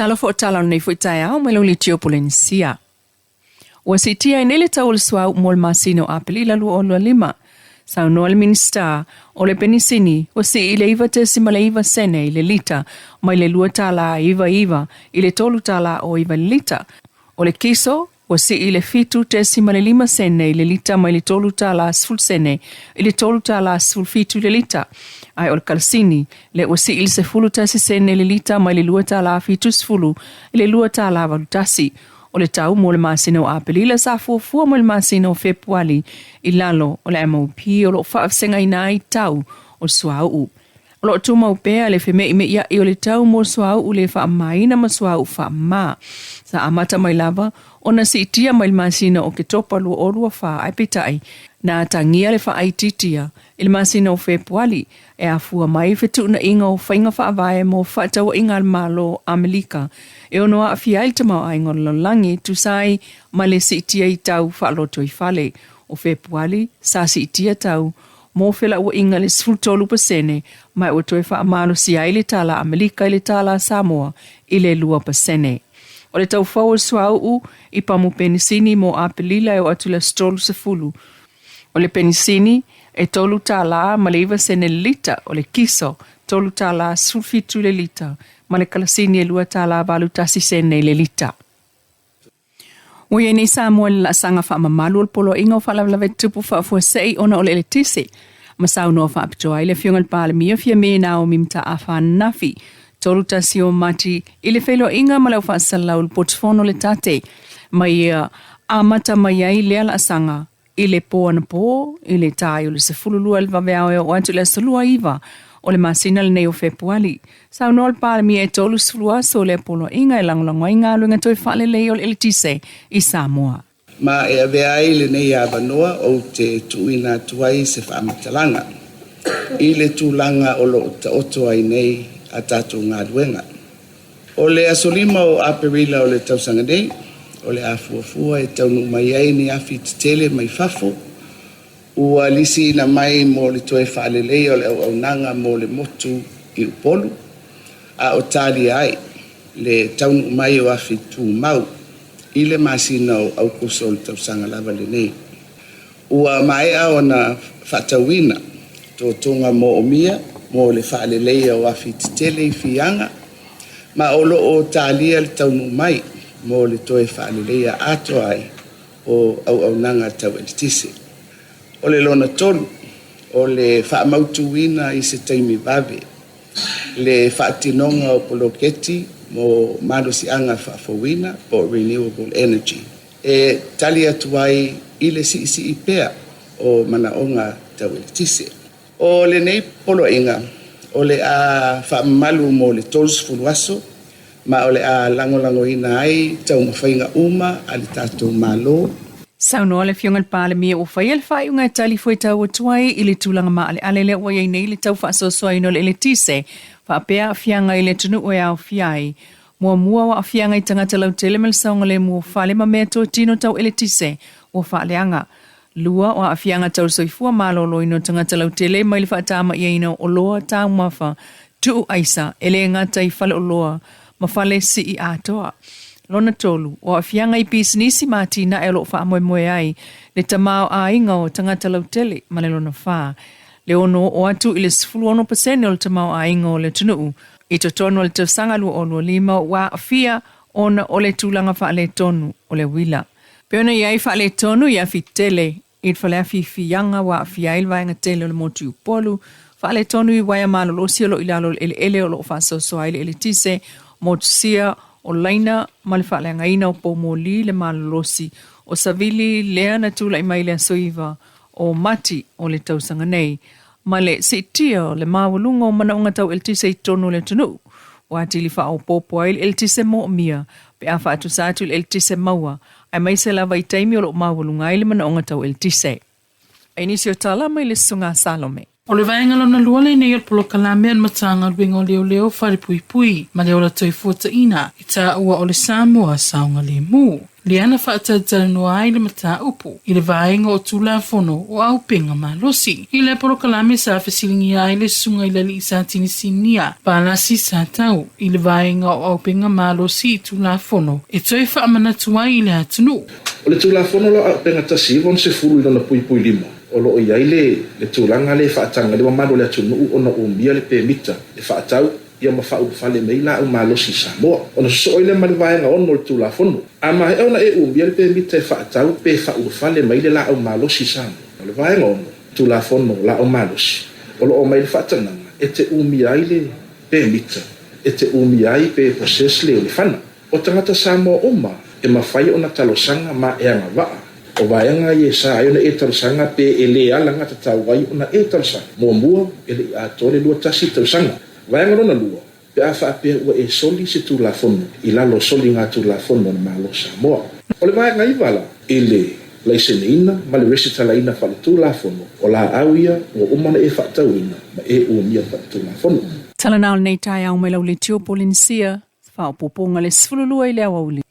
tala fo tala nei fo taia o melo li tio polensia. Wa si tia inele tau le swa mol masino apeli la lu o lima. Sa no al minista o le penisini o si ile iva te sima le iva sene ile lita mai le lua tala iva ile tolu tala o iva lita. O le kiso o si ile fitu te sima le lima sene ile lita mai le tolu tala sful sene ile tolu tala sful fitu le lita. Ai o le kalsini le o si il se fulu tasi sene le lita mai le lua tala fitu sfulu ile lua tala valutasi. O le tau mo le masino apeli la sa fuafua mo le masino Februari i lalo o le MOP o lo whaafsenga ina i tau o suau. O lo tuma upea le wheme i me ia i o le tau mo suau le wha maina ma suau wha ma. Sa amata mai lava o na si itia mai le masino o ke topa lua o lua wha aipitai na tangia le wha aititia i le masino Februari e a fua mai fetu na inga o whainga wha avae mo wha tau inga al malo Amerika. E ono a fia il tamau ai ngolo langi tu sai ma le si itia i tau whaaloto i fale o Februari sa si itia tau mo fela ua inga le sfultolu pasene mai o toe wha amalo si ai le tala Amerika i le tala Samoa i le 2%. O le tau whau suau u i pamu penisini mo apelila e o atu le stolu se fulu. O le penisini e tolu tala ma le iwa sene lita o le kiso tolu tala sulfitu le lita. Ma le kalasini e lua tala valu tasi sene le lita. O ye ni Samoa la sanga wha mamalu o polo inga o whalawlawe tupu wha fua sei ona o le eletise. Ma sau noa wha apitoa i le fiongal pale mia fia mena o mimta a wha nafi. Tolu tasi o mati i le whelo inga ma lau wha salau le portfono le tate. Ma ia amata mai ai lea la sanga i le po ana po, i le tai o le sefululua le vaveao e o atu le salua iwa. O le masina le nei o Februari. Sau noa le pale mia e tolu sfulua so le polo inga e langolango inga luenga toi whale lei o le elitise i Samoa. Ma e avea ai le nei a vanoa o te tuina tuai se whaamatalanga. I le tūlanga o lo ta oto ai nei a tātou ngā luenga. O le asolima o aperila o le tausanga nei, o le afuafua e taunu mai ai ni afi tele mai fafo, ua lisi na mai mo le toe whaalelei o le au nanga mo le motu i upolu, a o tali ai le taunu mai o afi tū mau i le masina o au kuso le tausanga lava le nei. Ua mai a o na whatauina tō tonga mo o mia mo le whaalelei o afi tele i fianga, ma o lo o talia le taunu mai mo le toe whaalelei a ato ai o au nanga tau elitise. O le lona tolu, o le whaamautuina i se taimi vave, le whaatinonga o poloketi mo madosi anga whaafowina o renewable energy. E tali atu ai i le si ipea o manaonga tau elitise. O le nei polo inga, o le a whaamalu mo le tolus fuluaso, ma o le a langolango ina ai tau mawhainga uma a le tātou malo. Sau noa le fiongal pale mia o whai al whai unga tali fwoi tau atuai i le tūlanga maa le alele o iei nei le tau whaasosua ino le elitise, whaapea a fianga i le tunu o au fiai. Mua wa a fianga i tangata lau tele mel saunga le mua whale ma mea tō tino tau elitise o whaaleanga. Lua o a fianga tau soifua malolo ino tangata lau tele mai le whaatama i ino o loa tau mafa tuu aisa ele ngata i whale o loa ma whale si i atoa. Lona tolu, o a fianga i pisinisi mati na elo wha moe ai, le tamao a inga o tangata lautele, ma le lona wha. Le ono o atu i le 10% o le tamao a inga o le tunuu, i to tono le tausanga lua o lua lima wa a fia ona o le tūlanga wha le tonu o le wila. Peona iai wha le tonu i a fitele, i wha le a fianga wa a fia ilwaenga tele o le motu upolu, wha le tonu i waia malo lo siolo i lalo ele o lo wha sosoa ile elitise, motu sia o laina ma le whaaleangaina o pomoli le malolosi o savili lea na tula i mai lea soiva o mati o le tausanga nei ma le sitia o le mawalunga o mana unga tau eltise i tonu le tunu o ati li wha o popo ai eltise mo mia pe a wha atu sa atu eltise maua ai mai se lava i taimi o lo mawalunga ai le mana unga tau eltise. Ainisio tala mai le sunga Salome. O le vaenga lona lua le nei polo kalame an matanga luenga leo leo whare pui pui, ma leo la toi fuata ina, i tā ua o le Samoa saunga le mu. Le ana whaatata noa ai le mata upu, i le vaenga o tula fono o au penga malosi. I le polo kalame sa fesilingi ai le sunga i lali i sa tinisinia, palasi sa tau, i le vaenga o au penga malosi i tula fono, e toi whaamana tuai i le atunu. O le tula fono lo au penga tasivon se fulu i lona pui pui lima. O lo i ai le tūlanga le whaatanga le mamado le atunu o na umbia le pēmita le whaatau ia ma whau whale mei la umalosi Samoa. O na soi le marivaenga ono le tūla fono. A mahe au na umbia le pēmita e whaatau pe whau whale mei le la umalosi Samoa. O le vaenga ono tūla fono la umalosi. O lo o mai le whaatananga e te umi ai le pēmita e te umi ai pe proses le o le whana. O tangata Samoa oma e mawhai o na talosanga ma e anga waa. O vaenga ye sa ayo na etalsanga pe ele ala ngata tawai ona etalsanga mua ele atole lua tasi talsanga vaenga rona lua pe afa pe wa e soli se tu la fono ila lo soli nga tu la fono na malo Samoa o le vaenga ivala ele la iseneina ma le resitalaina fa tu la fono o la awia o umana e fa tawina ma e o mia fa tu la fono Talanau nei tai au mai lau le tio polinsia, whao poponga le sfululua i le awauli.